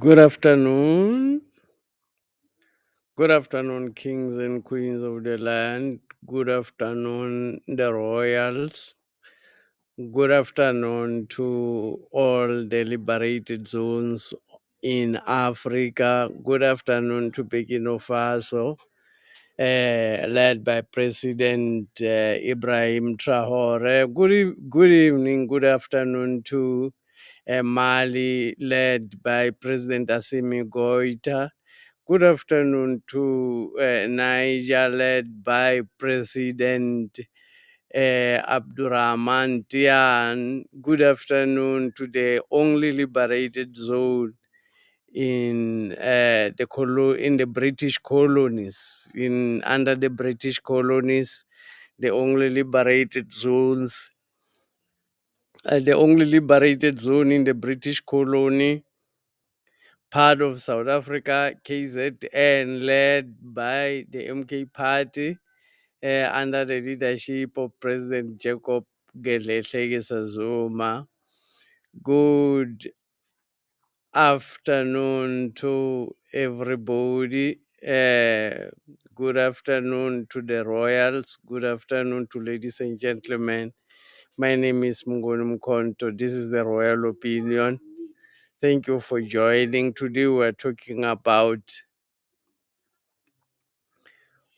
Good afternoon. Good afternoon, kings and queens of the land. Good afternoon, the royals. Good afternoon to all the liberated zones in Africa. Good afternoon to Burkina Faso, led by President Ibrahim Traore. Good evening, good afternoon to Mali, led by President Assimi Goita. Good afternoon to Niger, led by President Abdurrahman Tian. Good afternoon to the only liberated zone in in the British colonies, under the British colonies, the only liberated zones, the only liberated zone in the British colony, part of South Africa, KZN, led by the MK Party under the leadership of President Jacob Gedleyihlekisa Zuma. Good afternoon to everybody. Good afternoon to the royals. Good afternoon to ladies and gentlemen. My name is Mngoni Mkonto. This is the Royal Opinion. Thank you for joining. Today we're talking about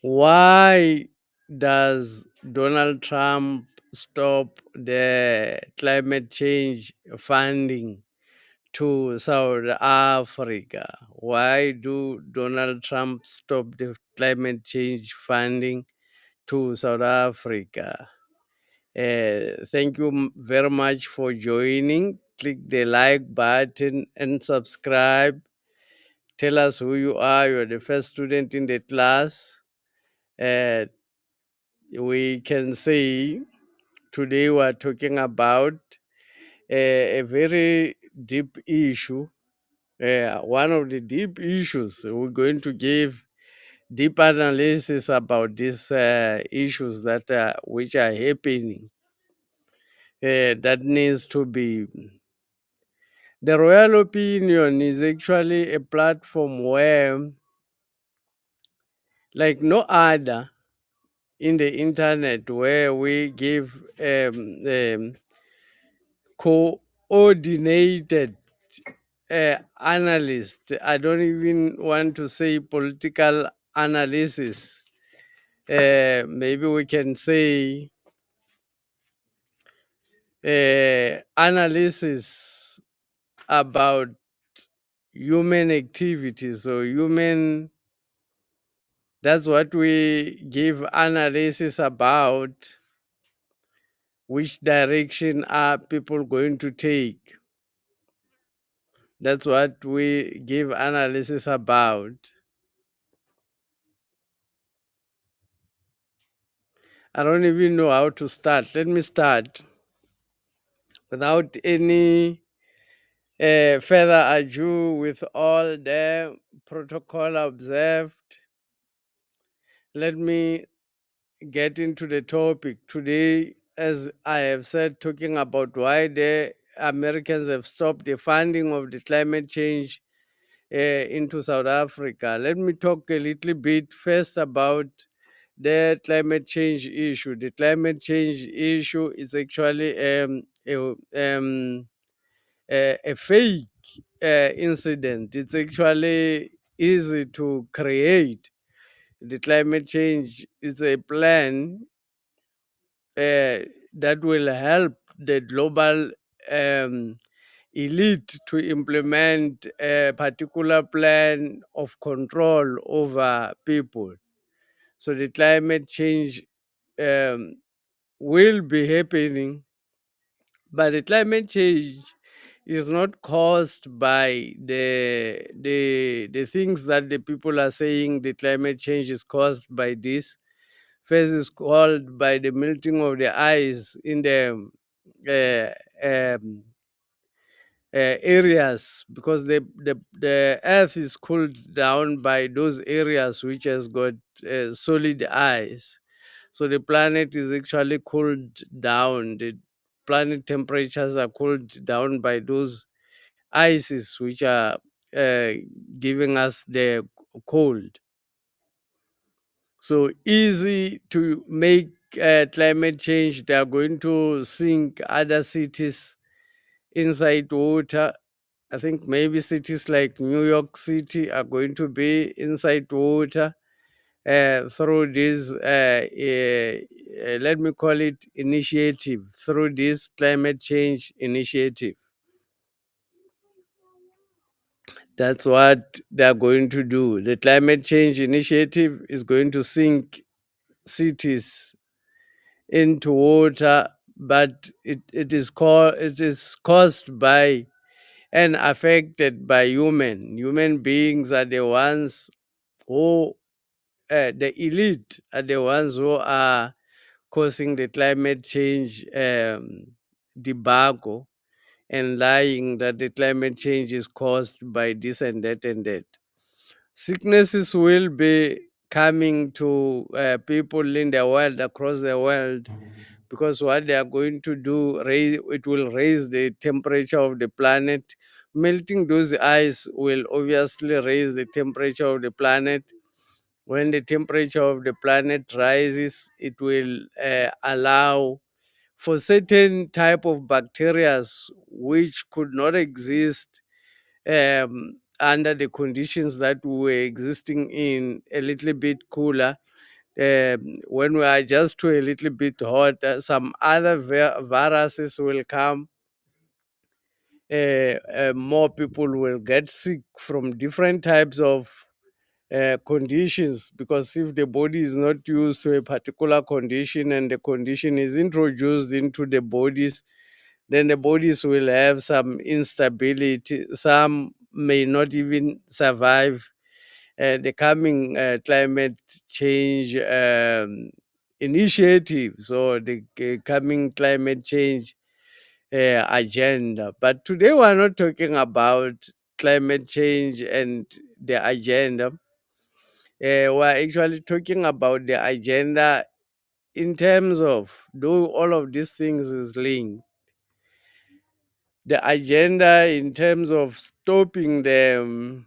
why does Donald Trump stop the climate change funding to South Africa? Why do Donald Trump stop the climate change funding to South Africa? Thank you very much for joining. Click the like button and subscribe. Tell us who you are. You're the first student in the class. We can say today we're talking about a very deep issue. One of the deep issues, we're going to give deep analysis about these issues that which are happening. That needs to be. The Royal Opinion is actually a platform where, like no other in the internet, where we give coordinated analyst. I don't even want to say political analysis. Maybe we can say analysis about human activities or human. That's what we give analysis about. Which direction are people going to take? That's what we give analysis about. I don't even know how to start. Let me start without any further ado, with all the protocol observed. Let me get into the topic today. As I have said, talking about why the Americans have stopped the funding of the climate change into South Africa. Let me talk a little bit first about the climate change issue. The climate change issue is actually a fake incident. It's actually easy to create. The climate change is a plan that will help the global elite to implement a particular plan of control over people. So the climate change will be happening, but the climate change is not caused by the things that the people are saying. The climate change is caused by this. First is called by the melting of the ice in the uh, um, areas, because the earth is cooled down by those areas which has got solid ice. So the planet is actually cooled down. planet temperatures are cooled down by those ices which are uh, giving us the cold. So easy to make climate change. They are going to sink other cities inside water. I think maybe cities like New York City are going to be inside water through this, let me call it initiative, through this climate change initiative. That's what they are going to do. The climate change initiative is going to sink cities into water, but it is caused by and affected by human beings are the ones who the elite are the ones who are causing the climate change debacle and lying that the climate change is caused by this and that and that. Sicknesses will be coming to people in the world, across the world, because what they are going to do, it will raise the temperature of the planet. Melting those ice will obviously raise the temperature of the planet. When the temperature of the planet rises, it will allow for certain type of bacteria which could not exist under the conditions that we were existing in a little bit cooler. When we adjust to a little bit hotter, some other viruses will come. More people will get sick from different types of conditions, because if the body is not used to a particular condition and the condition is introduced into the bodies, then the bodies will have some instability. Some may not even survive the coming climate change initiatives, or the coming climate change agenda. But today we're not talking about climate change and the agenda. We're actually talking about the agenda in terms of, though all of these things is linked, the agenda in terms of stopping the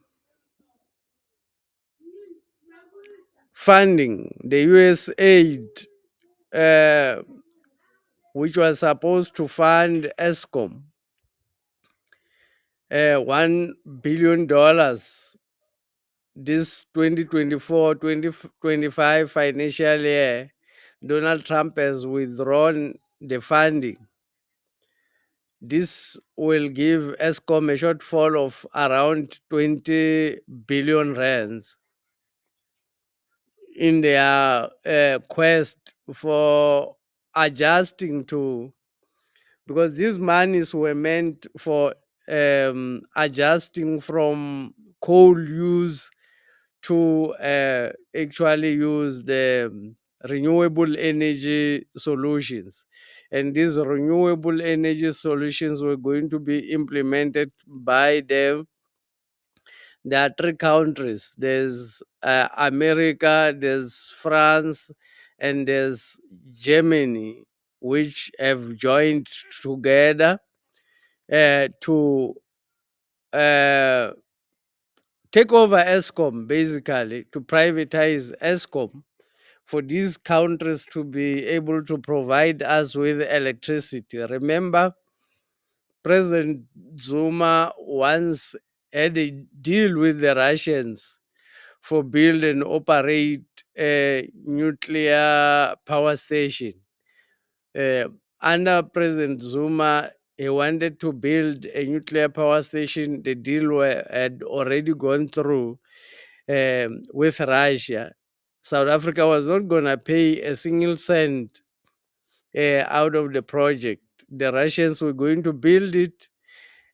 funding, the US aid, uh, which was supposed to fund ESCOM, $1 billion this 2024-2025 financial year. Donald Trump has withdrawn the funding. This will give ESCOM a shortfall of around 20 billion rands in their quest for adjusting to, because these monies were meant for adjusting from coal use to actually use the renewable energy solutions. And these renewable energy solutions were going to be implemented by them. There are three countries: there's America, there's France, and there's Germany, which have joined together to uh, take over ESCOM, basically, to privatize ESCOM, for these countries to be able to provide us with electricity. Remember, President Zuma once had a deal with the Russians for build and operate a nuclear power station. Uh, Under President Zuma, he wanted to build a nuclear power station. The deal had already gone through with Russia. South Africa was not going to pay a single cent out of the project. The Russians were going to build it,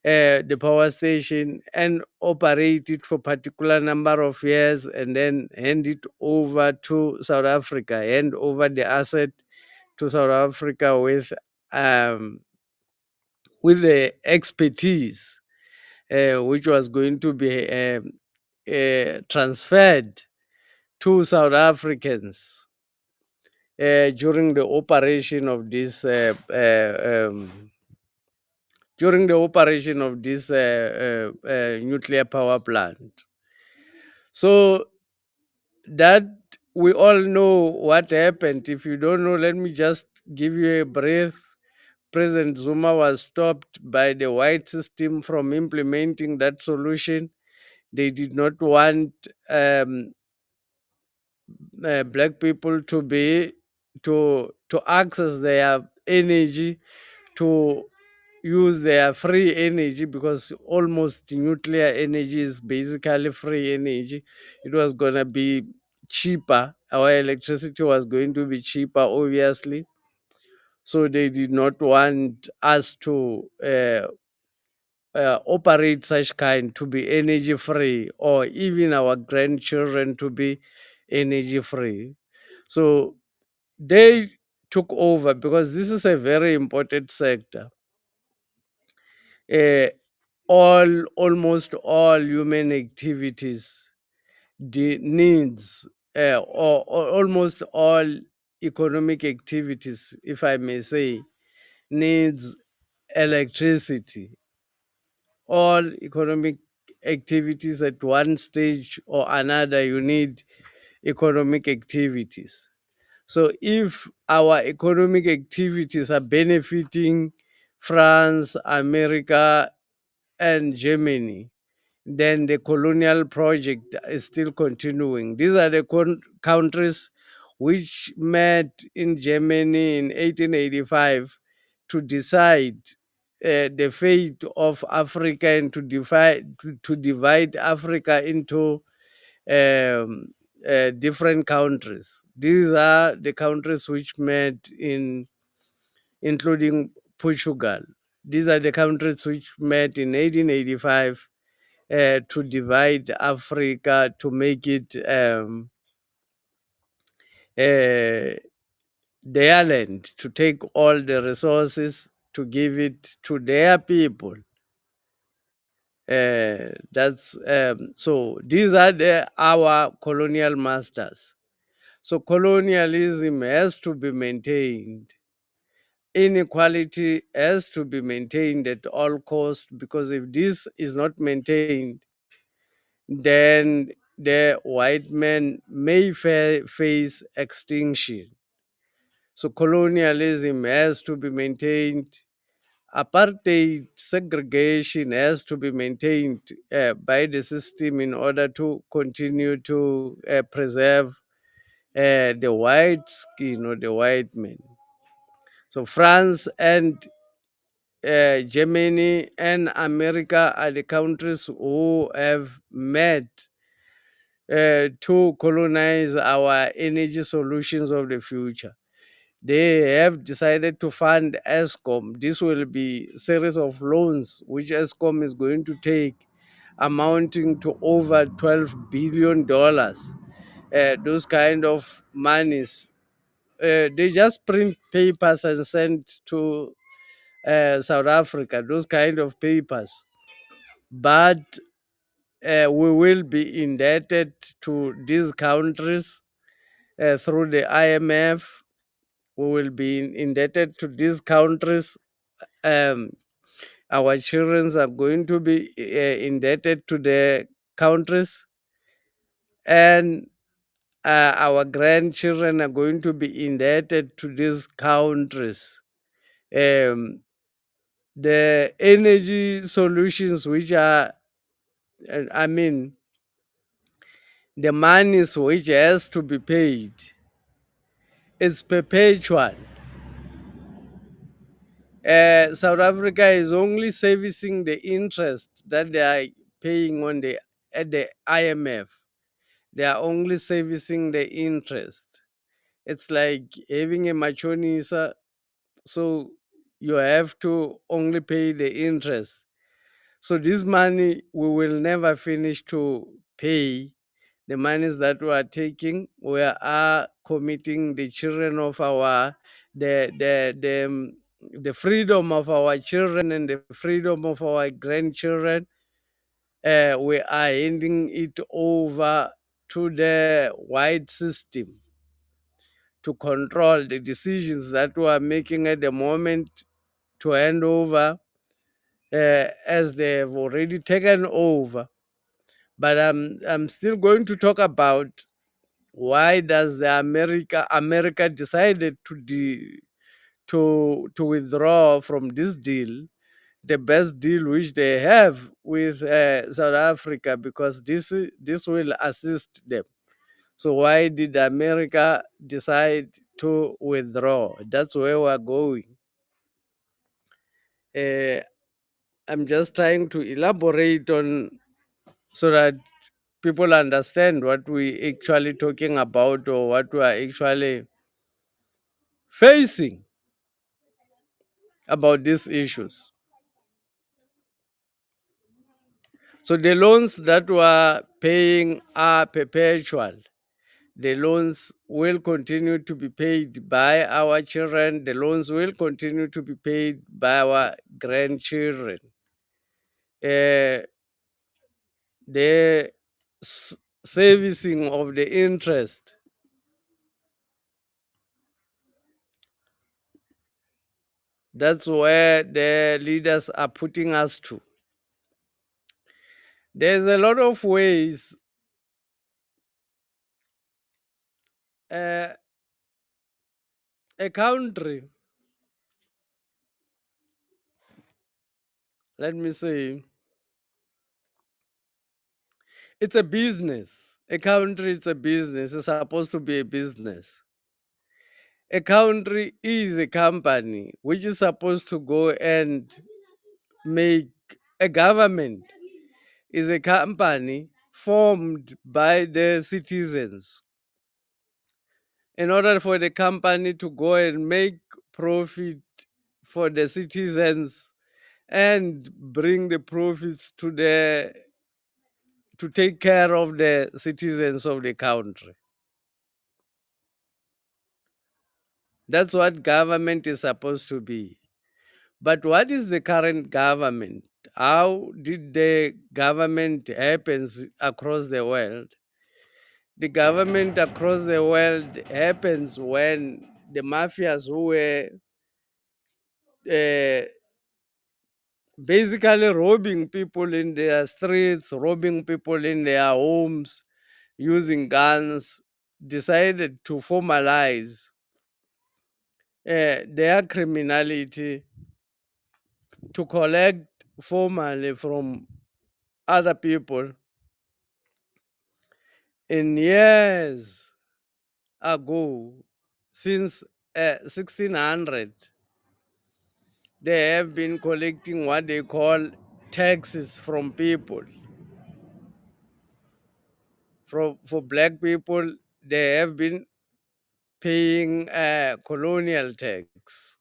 the power station, and operate it for a particular number of years, and then hand it over to South Africa, hand over the asset to South Africa with the expertise which was going to be transferred to South Africans. during the operation of this during the operation of this nuclear power plant. So that we all know what happened. If you don't know, let me just give you a brief. President Zuma was stopped by the white system from implementing that solution. They did not want black people to access their energy, to use their free energy, because almost nuclear energy is basically free energy. It was going to be cheaper. Our electricity was going to be cheaper, obviously. So they did not want us to operate such kind to be energy free, or even our grandchildren to be energy free. So they took over, because this is a very important sector. uh, almost all human activities needs, or almost all economic activities, if I may say, needs electricity. All economic activities, at one stage or another, you need economic activities. So if our economic activities are benefiting France, America, and Germany, then the colonial project is still continuing. These are the countries which met in Germany in 1885 to decide the fate of Africa, and to divide Africa into um, different countries. These are the countries which met in, including Portugal. These are the countries which met in 1885 to divide Africa, to make it uh, their land, to take all the resources, to give it to their people. That's so. These are our colonial masters. So colonialism has to be maintained. Inequality has to be maintained at all costs, because if this is not maintained, then the white man may face extinction. So colonialism has to be maintained. Apartheid segregation has to be maintained by the system, in order to continue to preserve the white skin, or the white man. So France and Germany and America are the countries who have met to colonize our energy solutions of the future. They have decided to fund ESCOM. This will be series of loans which ESCOM is going to take, amounting to over $12 billion. Those kind of monies, they just print papers and send to South Africa. Those kind of papers, but we will be indebted to these countries through the IMF. We will be indebted to these countries. Um, our children are going to be indebted to the countries, and our grandchildren are going to be indebted to these countries. Um, the energy solutions, which are, I mean, the monies which has to be paid, it's perpetual. South Africa is only servicing the interest that they are paying on the at the IMF. They are only servicing the interest. It's like having a machonisa, so you have to only pay the interest. So this money we will never finish to pay. The monies that we are taking, we are committing the children of our the freedom of our children and the freedom of our grandchildren. We are handing it over to the white system, to control the decisions that we are making at the moment to hand over as they have already taken over. But I'm still going to talk about why does the America decided to withdraw from this deal, the best deal which they have with South Africa, because this will assist them. So why did America decide to withdraw? That's where we're going. Uh, I'm just trying to elaborate on so that people understand what we actually talking about or what we are actually facing about these issues. So the loans that we are paying are perpetual. The loans will continue to be paid by our children. The loans will continue to be paid by our grandchildren. Uh, the servicing of the interest, that's where the leaders are putting us to. There's a lot of ways uh, a country, let me say, it's a business. A country is a business. It's supposed to be a business. A country is a company which is supposed to go and make a government is a company formed by the citizens. In order for the company to go and make profit for the citizens and bring the profits to take care of the citizens of the country. That's what government is supposed to be. But what is the current government? How did the government happens across the world? The government across the world happens when the mafias who were uh, basically robbing people in their streets, robbing people in their homes, using guns, decided to formalize their criminality to collect formally from other people. In years ago, since 1600, they have been collecting what they call taxes from people. For black people, they have been paying colonial tax.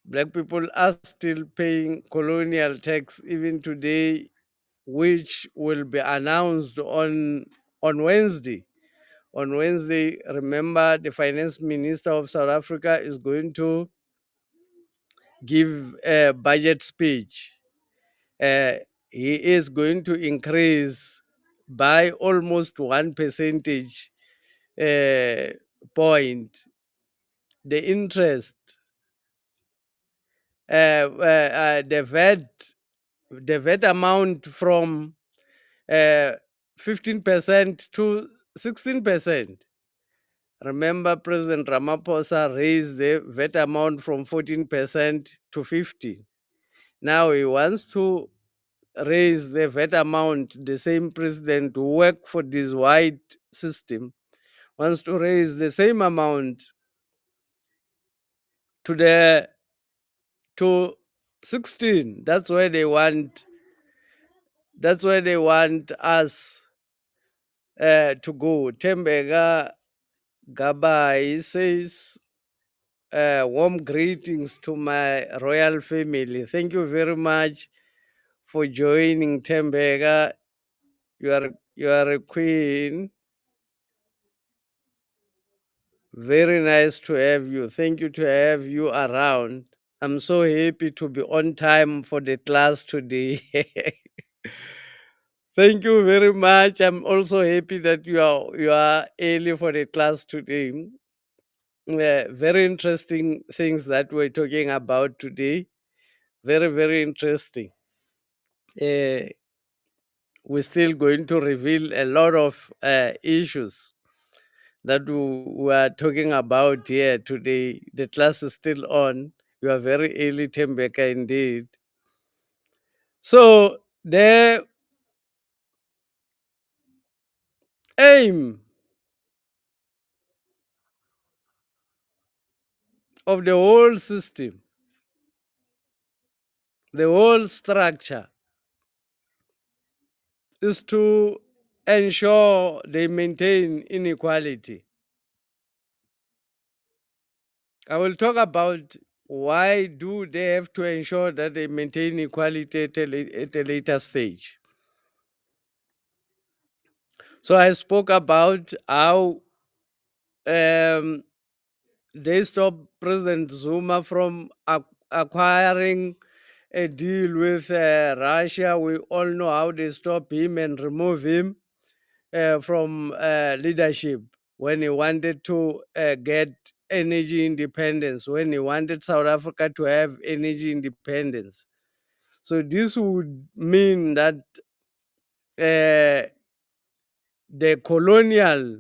Black people are still paying colonial tax even today, which will be announced on Wednesday. On Wednesday, remember, the finance minister of South Africa is going to give a budget speech. Uh, he is going to increase by almost 1 percentage point the interest, the VAT amount from 15% to 16%. Remember, President Ramaphosa raised the VAT amount from 14% to 15. Now he wants to raise the VAT amount. The same president who worked for this white system wants to raise the same amount to the to 16. That's where they want us to go. Tembega Gabai says, warm greetings to my royal family. Thank you very much for joining, Tembega. You are a queen. Very nice to have you. Thank you to have you around. I'm so happy to be on time for the class today. Thank you very much. I'm also happy that you are early for the class today. Very interesting things that we're talking about today. Very, very interesting. Uh, we're still going to reveal a lot of issues that we are talking about here today. The class is still on. You are very early, Tembeka, indeed. So, the aim of the whole system, the whole structure, is to ensure they maintain inequality. I will talk about why do they have to ensure that they maintain equality at a later stage. So I spoke about how um, they stopped President Zuma from acquiring a deal with Russia. We all know how they stop him and remove him from leadership when he wanted to get energy independence, when he wanted South Africa to have energy independence. So this would mean that the colonial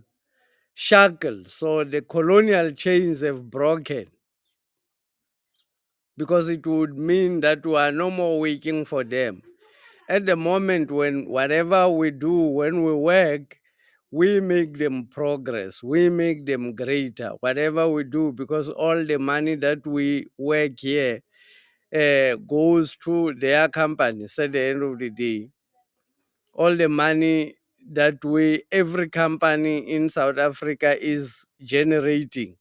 shackles, so the colonial chains have broken, because it would mean that we are no more waiting for them. At the moment, when whatever we do, when we work, we make them progress, we make them greater, whatever we do, because all the money that we work here goes to their companies at the end of the day. All the money that every company in South Africa is generating,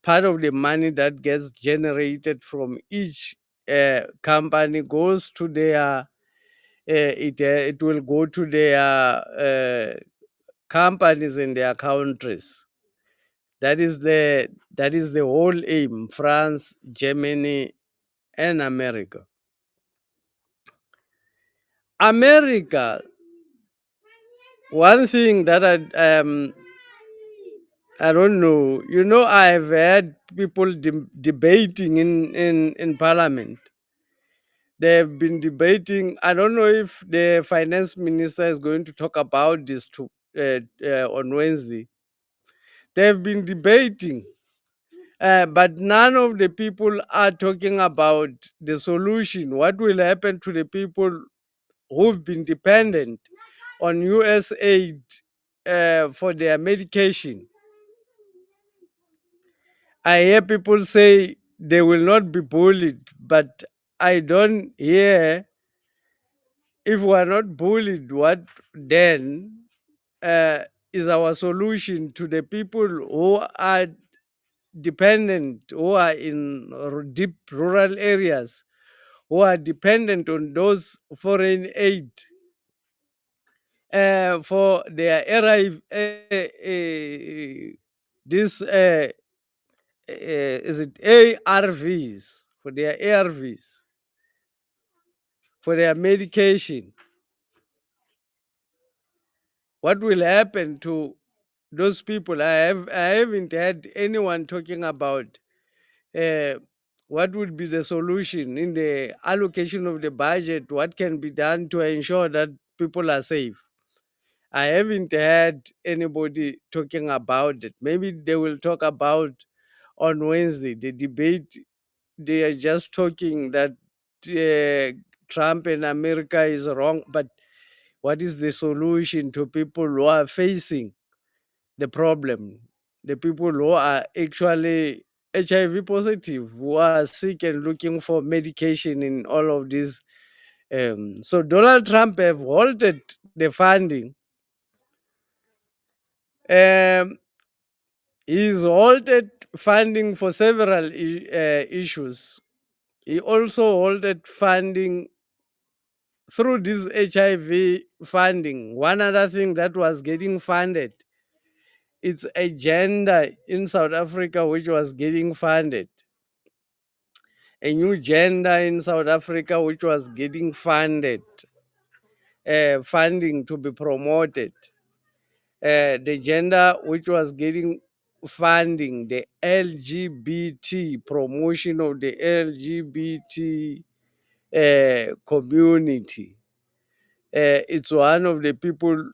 part of the money that gets generated from each company goes to their it will go to their companies in their countries. That is the whole aim. France, Germany, and America. America. One thing that I don't know. I've had people debating in Parliament. They've been debating. I don't know if the finance minister is going to talk about this on Wednesday. They've been debating, but none of the people are talking about the solution. What will happen to the people who've been dependent on US aid for their medication? I hear people say they will not be bullied, but I don't hear, if we are not bullied, what then uh, is our solution to the people who are dependent, who are in deep rural areas, who are dependent on those foreign aid for their arrive, this is it ARVs, for their ARVs, for their medication? What will happen to those people? I haven't had anyone talking about uh, what would be the solution in the allocation of the budget. What can be done to ensure that people are safe? I haven't had anybody talking about it. Maybe they will talk about on Wednesday. The debate, they are just talking that Trump and America is wrong, but what is the solution to people who are facing the problem? The people who are actually HIV positive, who are sick and looking for medication in all of this. So Donald Trump have halted the funding. Um, he's halted funding for several issues. He also halted funding through this HIV funding. One other thing that was getting funded, it's a gender in South Africa which was getting funded. A new gender in South Africa which was getting funded. funding to be promoted. The gender which was getting funding, the LGBT, promotion of the LGBT community. It's one of the people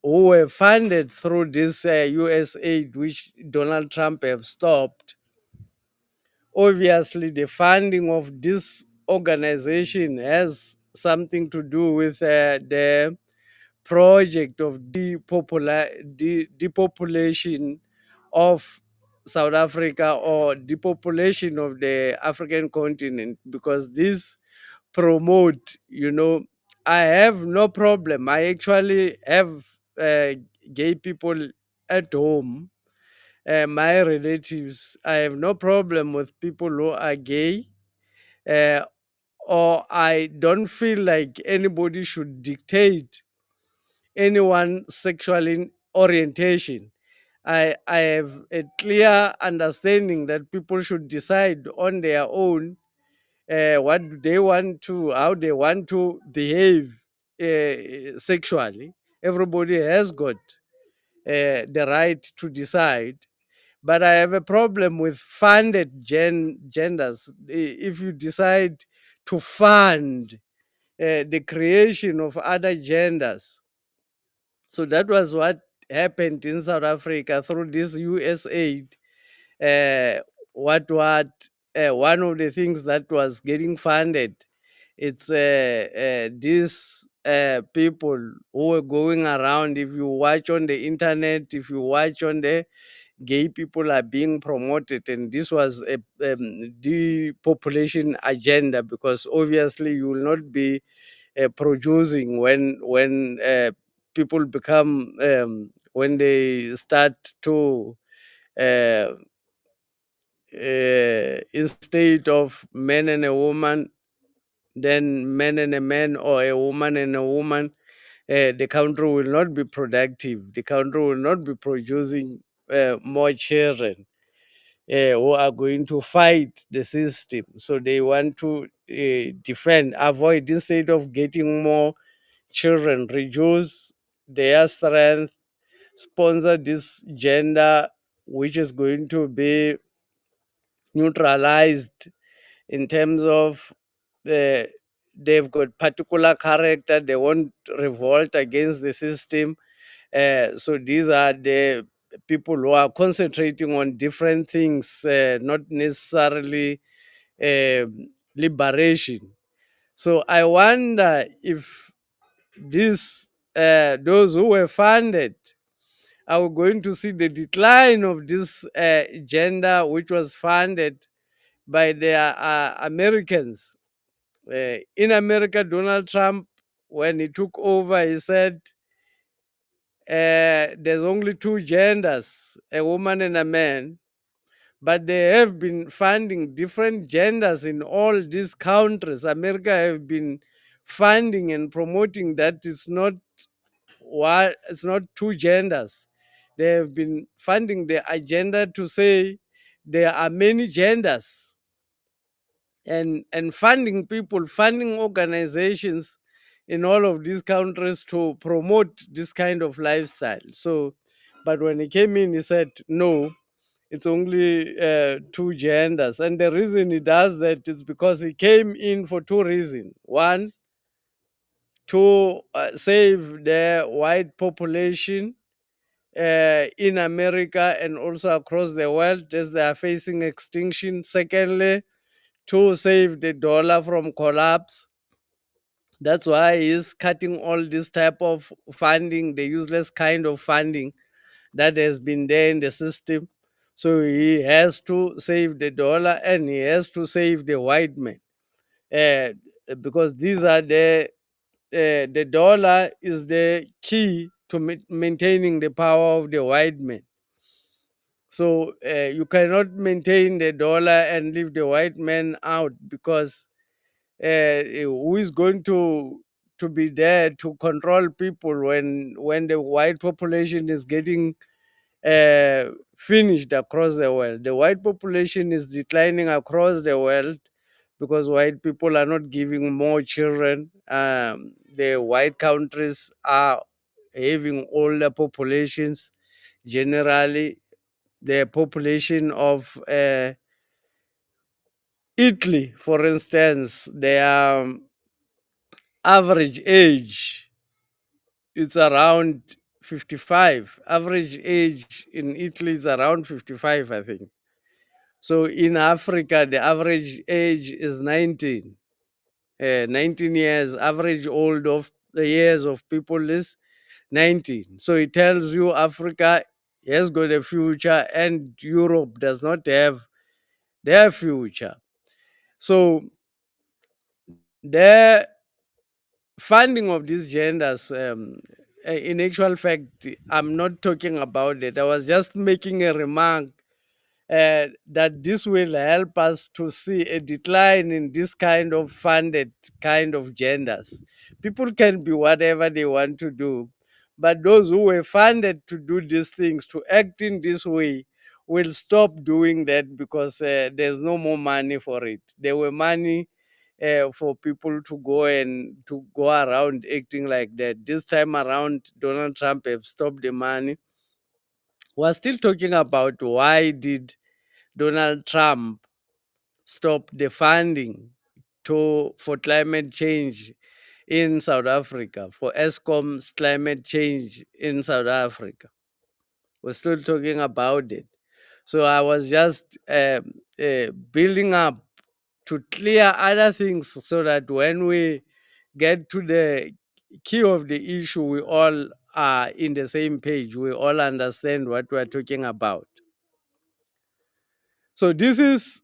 who were funded through this US aid, which Donald Trump have stopped. Obviously, the funding of this organization has something to do with the project of depopulation of South Africa, or depopulation of the African continent, because this promote, I have no problem. I actually have uh, gay people at home, my relatives. I have no problem with people who are gay, uh, or I don't feel like anybody should dictate anyone's sexual orientation. I have a clear understanding that people should decide on their own what do they want to, how they want to behave sexually. Everybody has got the right to decide. But I have a problem with funded genders. If you decide to fund the creation of other genders, so that was what happened in South Africa through this US aid. Uh, what One of the things that was getting funded, it's these people who were going around. If you watch on the internet, if you watch on the, gay people are being promoted, and this was a depopulation agenda, because obviously you will not be producing when people become when they start to uh, instead of man and a woman, then man and a man, or a woman and a woman, the country will not be productive. The country will not be producing more children who are going to fight the system. So they want to defend, avoid, instead of getting more children, reduce their strength, sponsor this gender which is going to be neutralized in terms of the, they've got particular character, they won't revolt against the system. So these are the people who are concentrating on different things, not necessarily liberation. So I wonder if this those who were funded are we going to see the decline of this gender which was funded by the Americans. In America, Donald Trump, when he took over, he said there's only two genders, a woman and a man. But they have been funding different genders in all these countries. America have been funding and promoting that it's not two genders. They have been funding the agenda to say there are many genders, and funding people, funding organizations in all of these countries to promote this kind of lifestyle. So, but when he came in, he said, no, it's only two genders. And the reason he does that is because he came in for two reasons. One, to save the white population in America and also across the world as they are facing extinction. Secondly, to save the dollar from collapse. That's why he's cutting all this type of funding, the useless kind of funding that has been there in the system. So he has to save the dollar and he has to save the white man, uh, because these are the dollar is the key to maintaining the power of the white man. So you cannot maintain the dollar and leave the white man out, because who is going to be there to control people when the white population is getting finished across the world? The white population is declining across the world because white people are not giving more children. The white countries are having older populations. Generally, the population of Italy, for instance, their average age, it's around 55. Average age in Italy is around 55, I think. So in Africa, the average age is 19. 19 years. Average old of the years of people is 19. So it tells you Africa has got a future and Europe does not have their future. So the funding of these genders, in actual fact, I'm not talking about it. I was just making a remark that this will help us to see a decline in this kind of funded kind of genders. People can be whatever they want to do, but those who were funded to do these things, to act in this way, will stop doing that because there's no more money for it. There were money for people to go and to go around acting like that. This time around, Donald Trump have stopped the money. We're still talking about why did Donald Trump stop the funding for climate change in South Africa, for ESCOM's climate change in South Africa. We're still talking about it. So I was just building up to clear other things so that when we get to the key of the issue, we all are in the same page. We all understand what we're talking about. So this is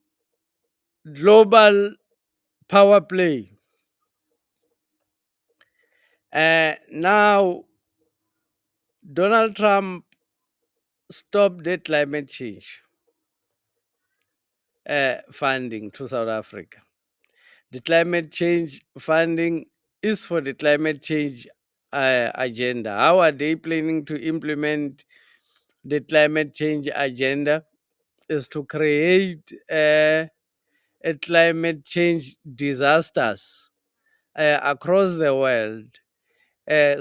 global power play. Now, Donald Trump stopped the climate change funding to South Africa. The climate change funding is for the climate change agenda. How are they planning to implement the climate change agenda? Is to create a climate change disasters across the world,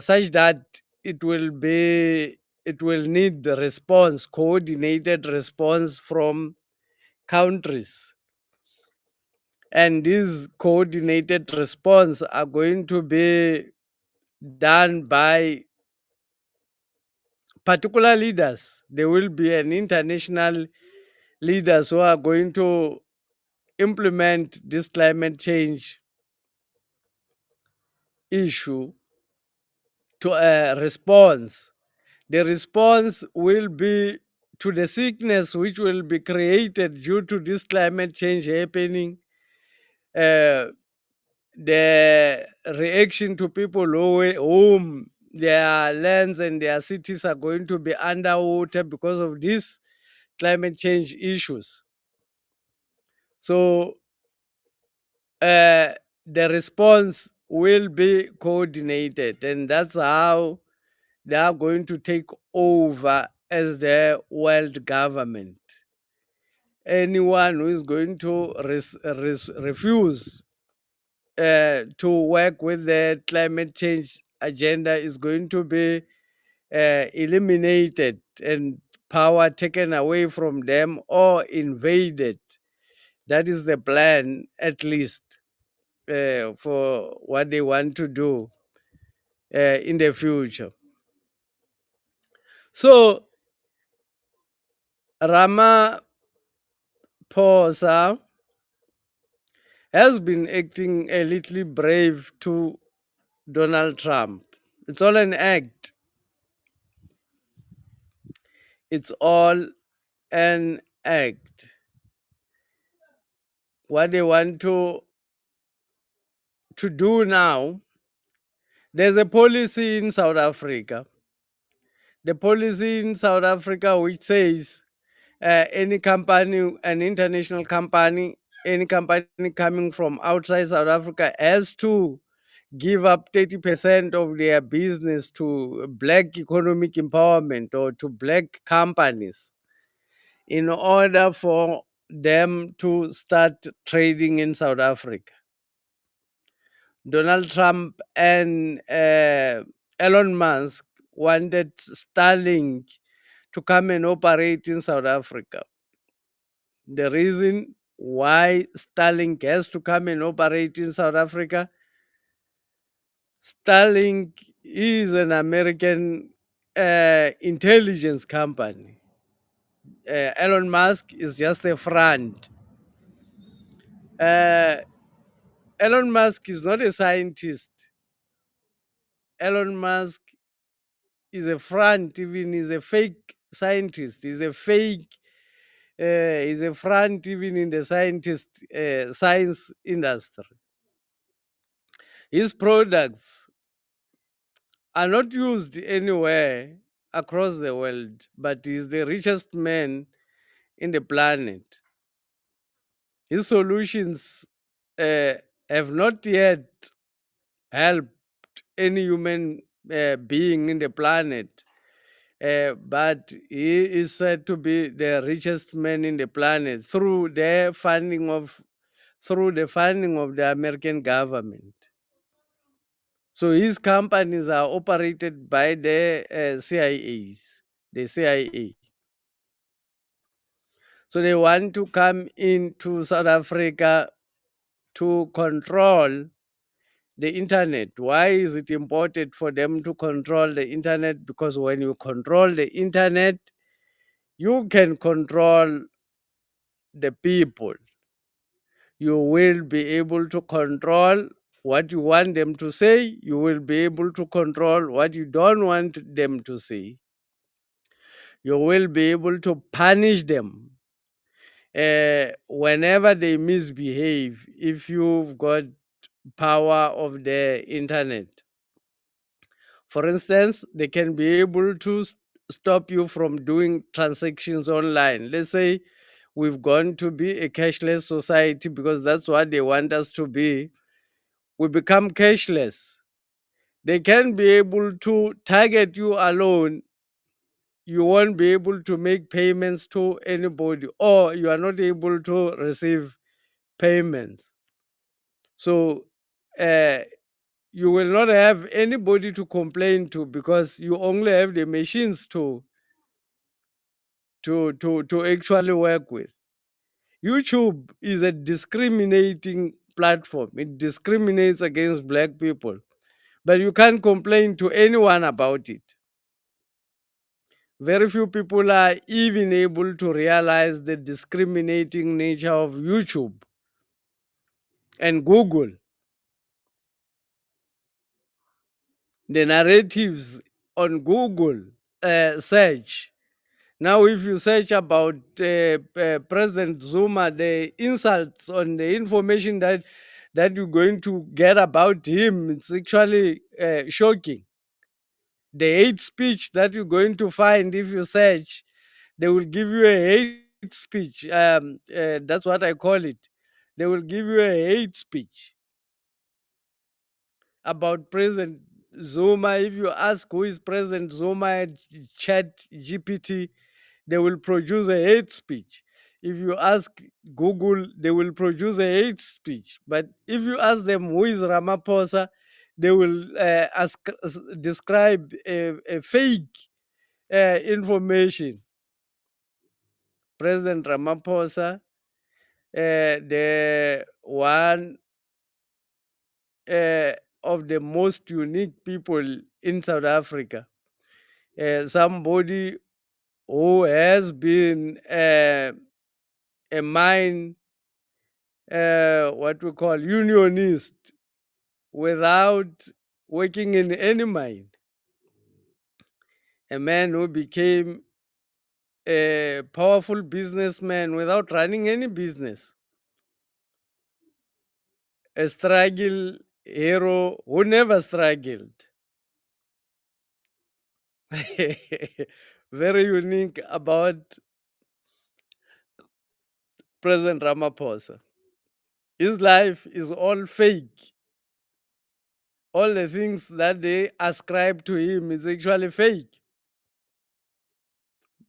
such that it will be it will need the response, coordinated response from countries, and these coordinated response are going to be done by particular leaders. There will be an international leaders who are going to implement this climate change issue to a response. The response will be to the sickness which will be created due to this climate change happening, uh, the reaction to people whom their lands and their cities are going to be underwater because of these climate change issues. So uh, the response will be coordinated, and that's how they are going to take over as the world government. Anyone who is going to refuse to work with the climate change agenda is going to be eliminated and power taken away from them or invaded. That is the plan, at least, for what they want to do in the future. So, Ramaphosa has been acting a little brave to Donald Trump. It's all an act. It's all an act. What they want to do now, there's a policy in South Africa. The policy in South Africa which says any company, an international company, any company coming from outside South Africa has to give up 30% of their business to black economic empowerment or to black companies in order for them to start trading in South Africa. Donald Trump and Elon Musk wanted Starlink to come and operate in South Africa. The reason why Starlink has to come and operate in South Africa, Starlink is an American intelligence company. Elon Musk is just a front. Uh, Elon Musk is not a scientist. Elon Musk is a front, even is a fake scientist. He's a fake. He's a front even in the science industry. His products are not used anywhere across the world, but he's the richest man in the planet. His solutions uh, have not yet helped any human being in the planet, but he is said to be the richest man in the planet through the funding of the American government. So his companies are operated by the the CIA. So they want to come into South Africa to control the internet. Why is it important for them to control the internet? Because when you control the internet, you can control the people. You will be able to control what you want them to say. You will be able to control what you don't want them to say. You will be able to punish them whenever they misbehave if you've got power of the internet. For instance, they can be able to stop you from doing transactions online. Let's say we've gone to be a cashless society because that's what they want us to be. We become cashless. They can be able to target you alone. You won't be able to make payments to anybody, or you are not able to receive payments. So uh, you will not have anybody to complain to because you only have the machines to actually work with. YouTube is a discriminating platform. It discriminates against black people, but you can't complain to anyone about it. Very few people are even able to realize the discriminating nature of YouTube and Google. The narratives on Google search. Now, if you search about President Zuma, the insults on the information that you're going to get about him, it's actually shocking. The hate speech that you're going to find if you search, they will give you a hate speech. That's what I call it. They will give you a hate speech about President Zuma. If you ask who is President Zuma at Chat GPT, they will produce a hate speech. If you ask Google, they will produce a hate speech. But if you ask them who is Ramaphosa, they will describe a fake information. President Ramaphosa, the one uh, of the most unique people in South Africa, somebody who has been a mine, what we call unionist, without working in any mine. A man who became a powerful businessman without running any business. A struggle hero who never struggled. Very unique about President Ramaphosa. His life is all fake. All the things that they ascribe to him is actually fake.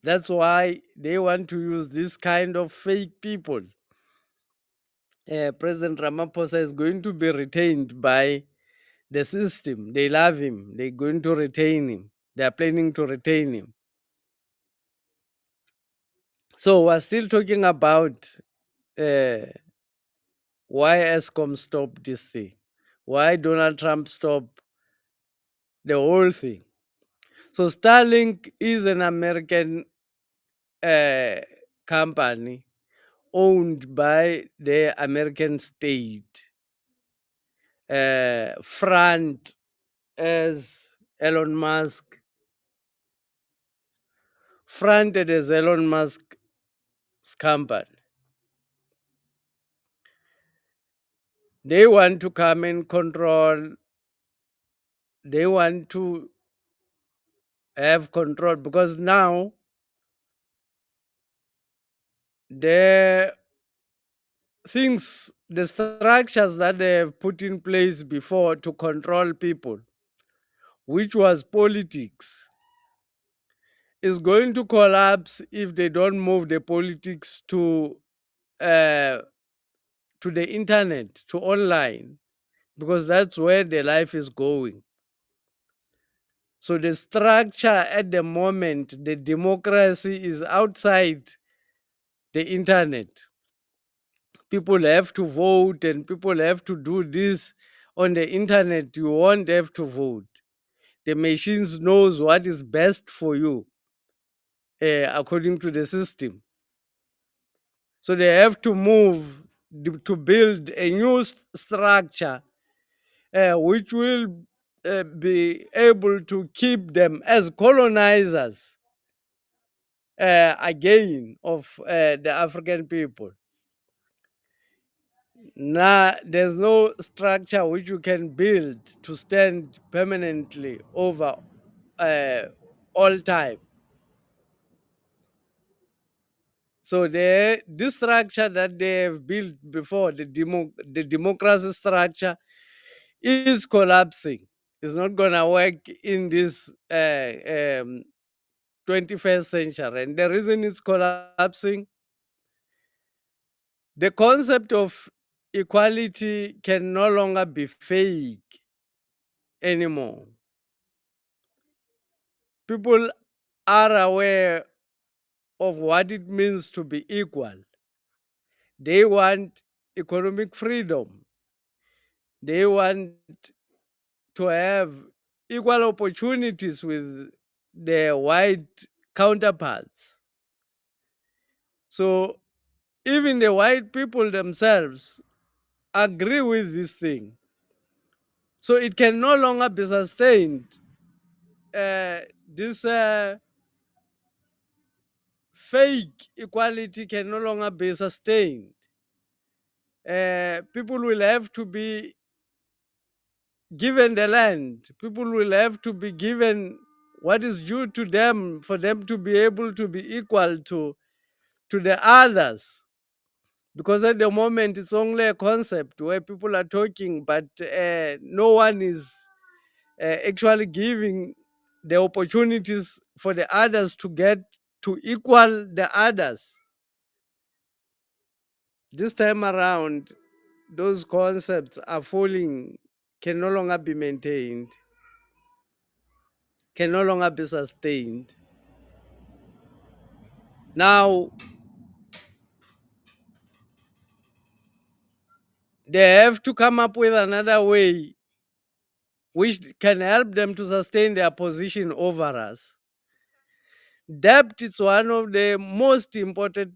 That's why they want to use this kind of fake people. President Ramaphosa is going to be retained by the system. They love him. They're going to retain him. They are planning to retain him. So we're still talking about uh, why ESCOM stopped this thing, why Donald Trump stopped the whole thing. So Starlink is an American uh, company owned by the American state, front as Elon Musk, fronted as Elon Musk's company. They want to come and control, they want to have control because now the things, the structures that they have put in place before to control people, which was politics, is going to collapse if they don't move the politics uh, to the internet, to online, because that's where the life is going. So the structure at the moment, the democracy is outside the internet. People have to vote and people have to do this on the internet. You won't have to vote. The machines knows what is best for you according to the system. So they have to move to build a new structure which will be able to keep them as colonizers again of the African people. Now, there's no structure which you can build to stand permanently over uh, all time. So this structure that they have built before, the democracy structure, is collapsing. It's not gonna work in this 21st century, and the reason it's collapsing, the concept of equality can no longer be fake anymore. People are aware of what it means to be equal. They want economic freedom. They want to have equal opportunities with their white counterparts. So even the white people themselves agree with this thing. So it can no longer be sustained. This fake equality can no longer be sustained. People will have to be given the land. People will have to be given what is due to them for them to be able to be equal to the others. Because at the moment it's only a concept where people are talking, but no one is actually giving the opportunities for the others to get to equal the others. This time around, those concepts are falling, can no longer be maintained, can no longer be sustained. Now, they have to come up with another way which can help them to sustain their position over us. Debt is one of the most important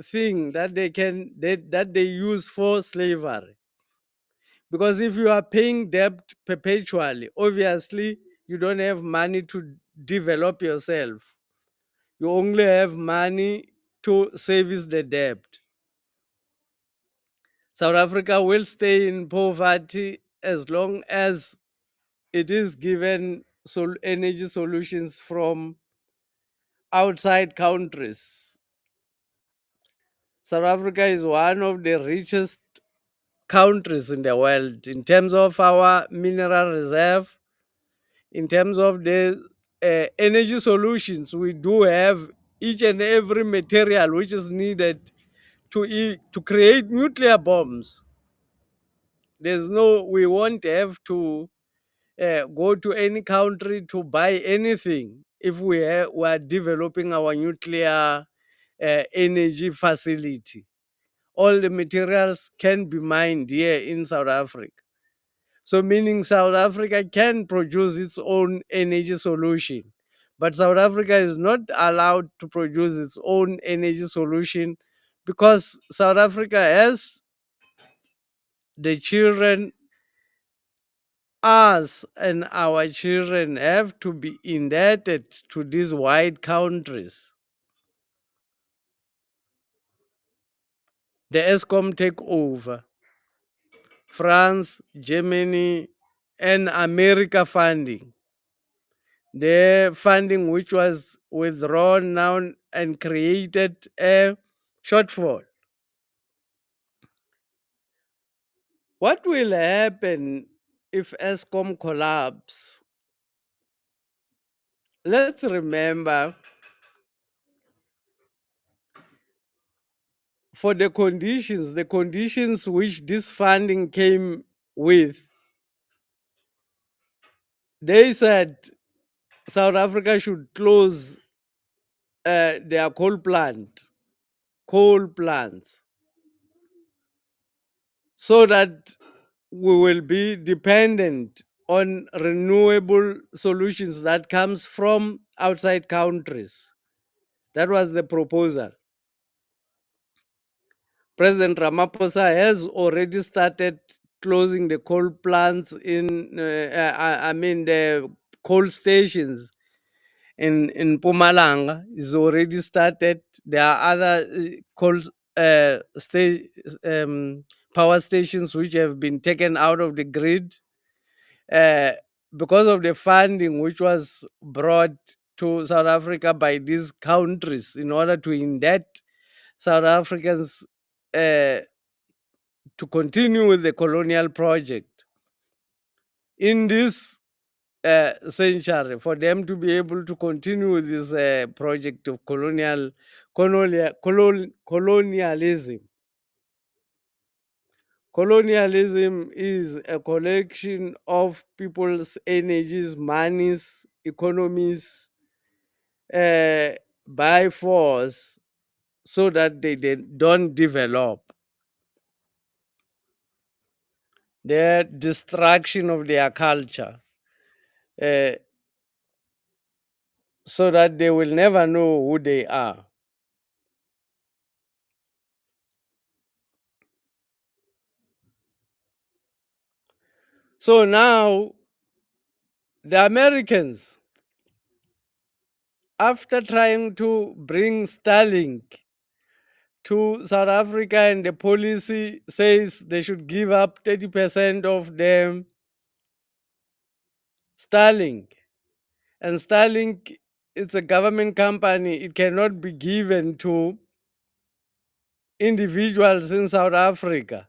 thing that that they use for slavery. Because if you are paying debt perpetually, obviously you don't have money to develop yourself. You only have money to service the debt. South Africa will stay in poverty as long as it is given energy solutions from outside countries. South Africa is one of the richest countries in the world in terms of our mineral reserve, in terms of the energy solutions. We do have each and every material which is needed to create nuclear bombs. We won't have to go to any country to buy anything if we are developing our nuclear energy facility. All the materials can be mined here in South Africa. So, meaning South Africa can produce its own energy solution. But South Africa is not allowed to produce its own energy solution because South Africa has the children, us and our children have to be indebted to these white countries. The ESCOM takeover, France, Germany, and America funding. The funding which was withdrawn now and created a shortfall. What will happen if ESCOM collapse? Let's remember, for the conditions which this funding came with, they said South Africa should close their coal plants, so that we will be dependent on renewable solutions that comes from outside countries. That was the proposal. President Ramaphosa has already started closing the coal plants I mean, the coal stations in Pumalanga is already started. There are other coal power stations which have been taken out of the grid uh, because of the funding which was brought to South Africa by these countries in order to indebt South Africans to continue with the colonial project in this century, for them to be able to continue with this project of colonialism. Colonialism is a collection of people's energies, monies, economies uh, by force so that they don't develop. The destruction of their culture, uh, so that they will never know who they are. So now the Americans, after trying to bring Starlink to South Africa, and the policy says they should give up 30% of them Starlink. And Starlink, it's a government company. It cannot be given to individuals in South Africa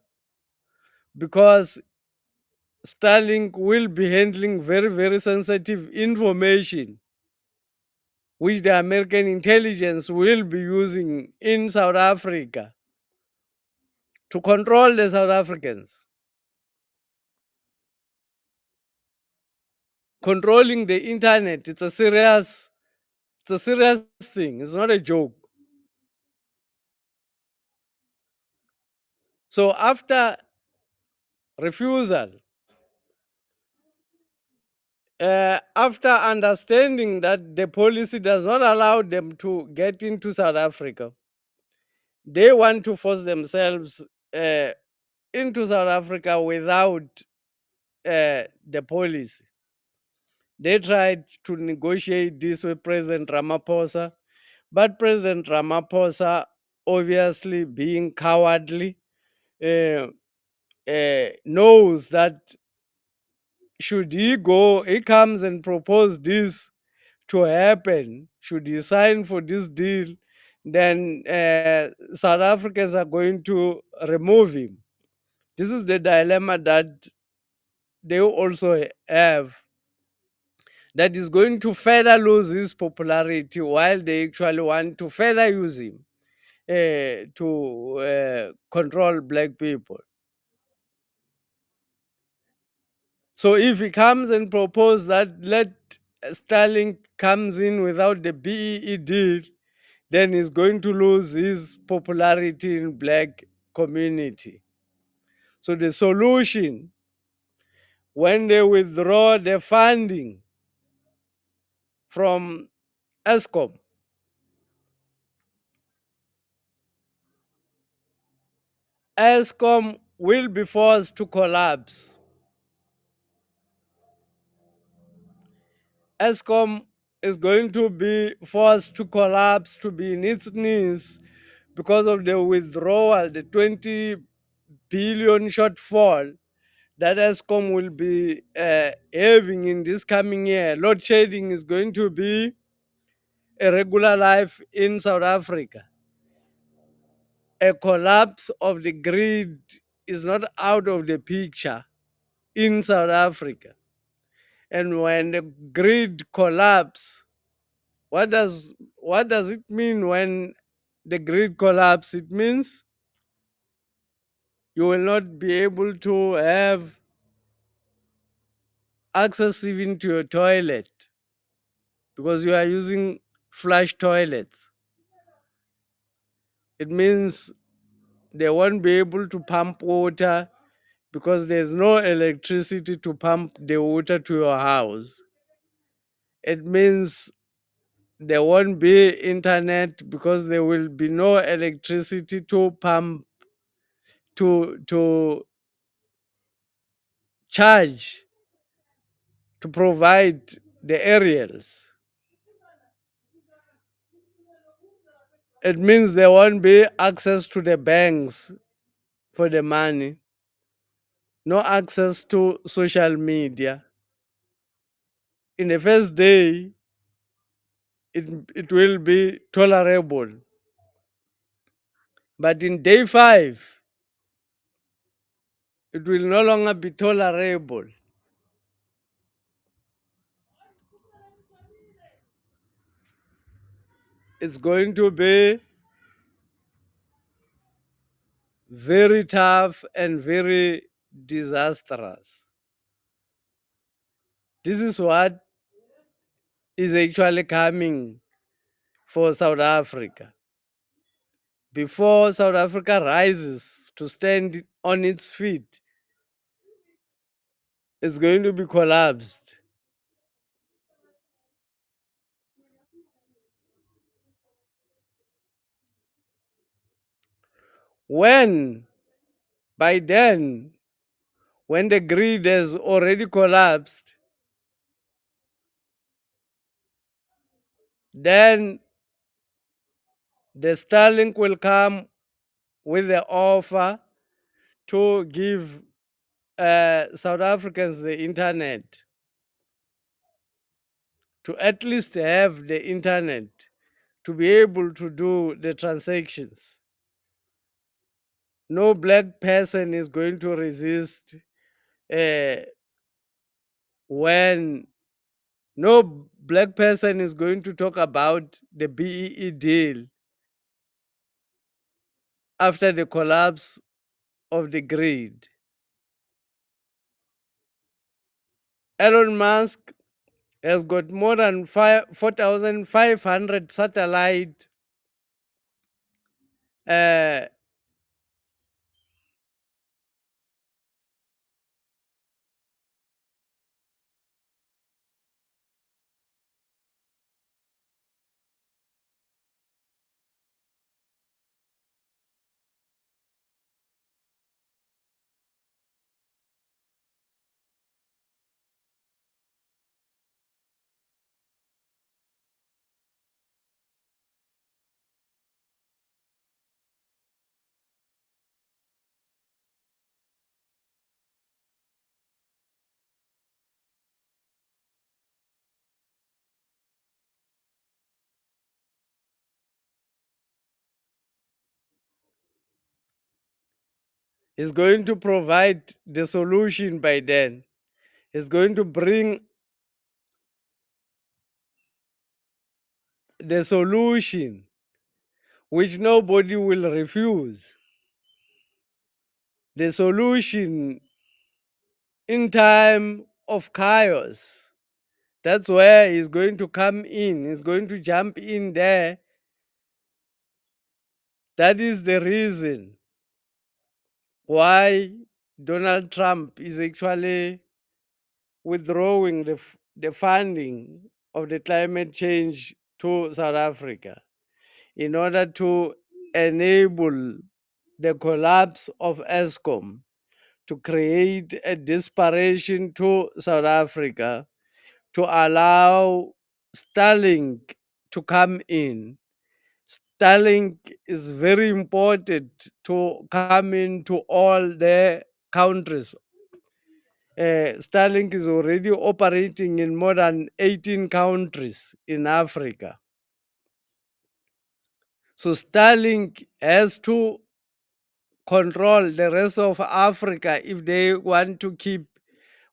because Starlink will be handling very, very sensitive information which the American intelligence will be using in South Africa to control the South Africans. Controlling the internet, it's a serious thing. It's not a joke. So after refusal, after understanding that the policy does not allow them to get into South Africa, they want to force themselves into South Africa without the policy. They tried to negotiate this with President Ramaphosa, but President Ramaphosa, obviously being cowardly, uh, knows that should he comes and propose this to happen, should he sign for this deal, then South Africans are going to remove him. This is the dilemma that they also have. that is going to further lose his popularity while they actually want to further use him to control black people. So if he comes and propose that let Starlink comes in without the BEE deal, then he's going to lose his popularity in black community. So the solution, when they withdraw the funding from ESCOM, ESCOM will be forced to collapse. ESCOM is going to be forced to collapse, to be in its knees because of the withdrawal, the 20 billion shortfall that ESCOM will be having in this coming year. Load shedding is going to be a regular life in South Africa. A collapse of the grid is not out of the picture in South Africa. And when the grid collapse, what does it mean when the grid collapse? It means you will not be able to have access even to your toilet because you are using flush toilets. It means they won't be able to pump water because there's no electricity to pump the water to your house. It means there won't be internet because there will be no electricity to pump to charge to provide the aerials. It means there won't be access to the banks for the money, no access to social media. In the first day, it will be tolerable. But in day 5, it will no longer be tolerable. It's going to be very tough and very disastrous. This is what is actually coming for South Africa. Before South Africa rises to stand on its feet, it's going to be collapsed. When, by then, when the grid has already collapsed, then the Starlink will come with the offer to give South Africans the internet, to at least have the internet, to be able to do the transactions. No black person is going to resist uh, when no black person is going to talk about the BEE deal after the collapse of the grid. Elon Musk has got more than 4,500 satellite uh, is going to provide the solution by then. Is going to bring the solution, which nobody will refuse. The solution in time of chaos. That's where he's going to come in. He's going to jump in there. That is the reason why Donald Trump is actually withdrawing the funding of the climate change to South Africa in order to enable the collapse of ESCOM, to create a desperation to South Africa, to allow Starlink to come in. Starlink is very important to come into all the countries. Starlink is already operating in more than 18 countries in Africa. So Starlink has to control the rest of Africa if they want to keep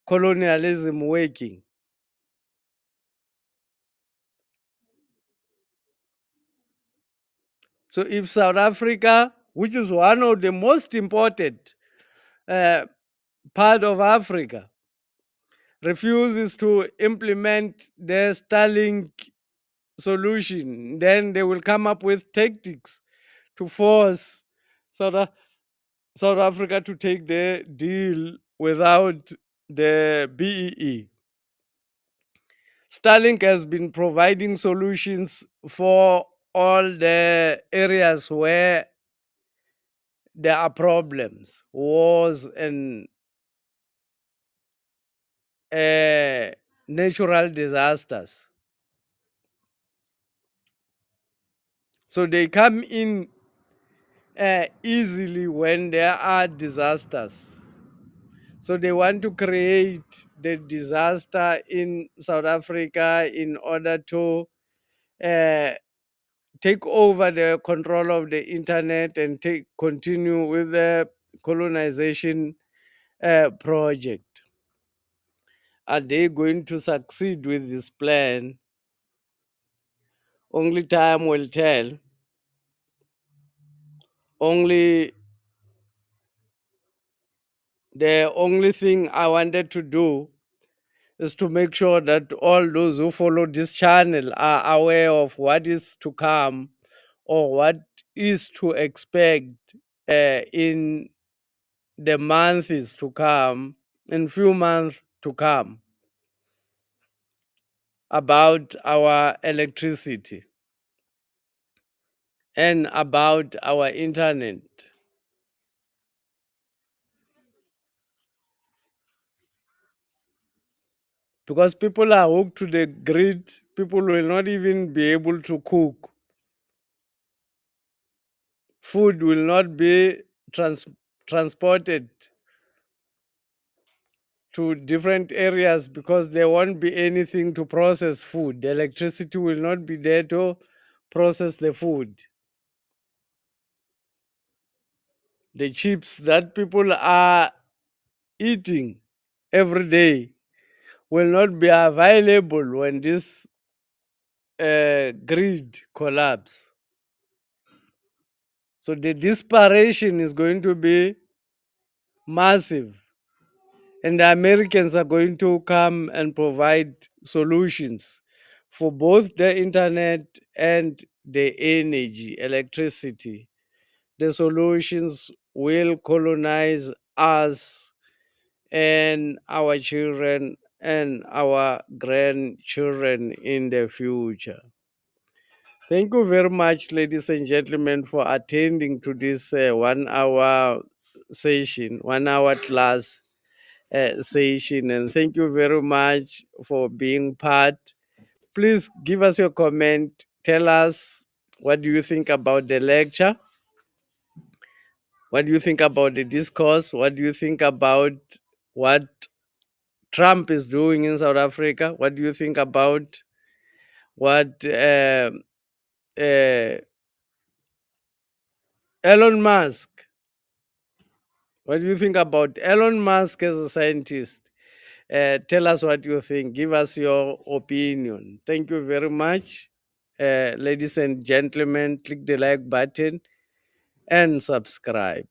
colonialism working. So if South Africa, which is one of the most important uh, part of Africa, refuses to implement the Starlink solution, then they will come up with tactics to force South, South Africa to take the deal without the BEE. Starlink has been providing solutions for all the areas where there are problems, wars, and natural disasters. So they come in easily when there are disasters. So they want to create the disaster in South Africa in order to uh, take over the control of the internet and continue with the colonization project. Are they going to succeed with this plan? Only time will tell. Only the only thing I wanted to do is to make sure that all those who follow this channel are aware of what is to come or what is to expect in the months to come, in few months to come, about our electricity and about our internet. Because people are hooked to the grid, people will not even be able to cook. Food will not be transported to different areas because there won't be anything to process food. The electricity will not be there to process the food. The chips that people are eating every day will not be available when this grid collapse. So the desperation is going to be massive, and the Americans are going to come and provide solutions for both the internet and the energy, electricity. The solutions will colonize us and our children and our grandchildren in the future. Thank you very much, ladies and gentlemen, for attending to this 1 hour session, 1 hour class session. And thank you very much for being part. Please give us your comment. Tell us, what do you think about the lecture? What do you think about the discourse? What do you think about what Trump is doing in South Africa? What do you think about what uh, Elon Musk? What do you think about Elon Musk as a scientist? Tell us what you think. Give us your opinion. Thank you very much. Ladies and gentlemen, click the like button and subscribe.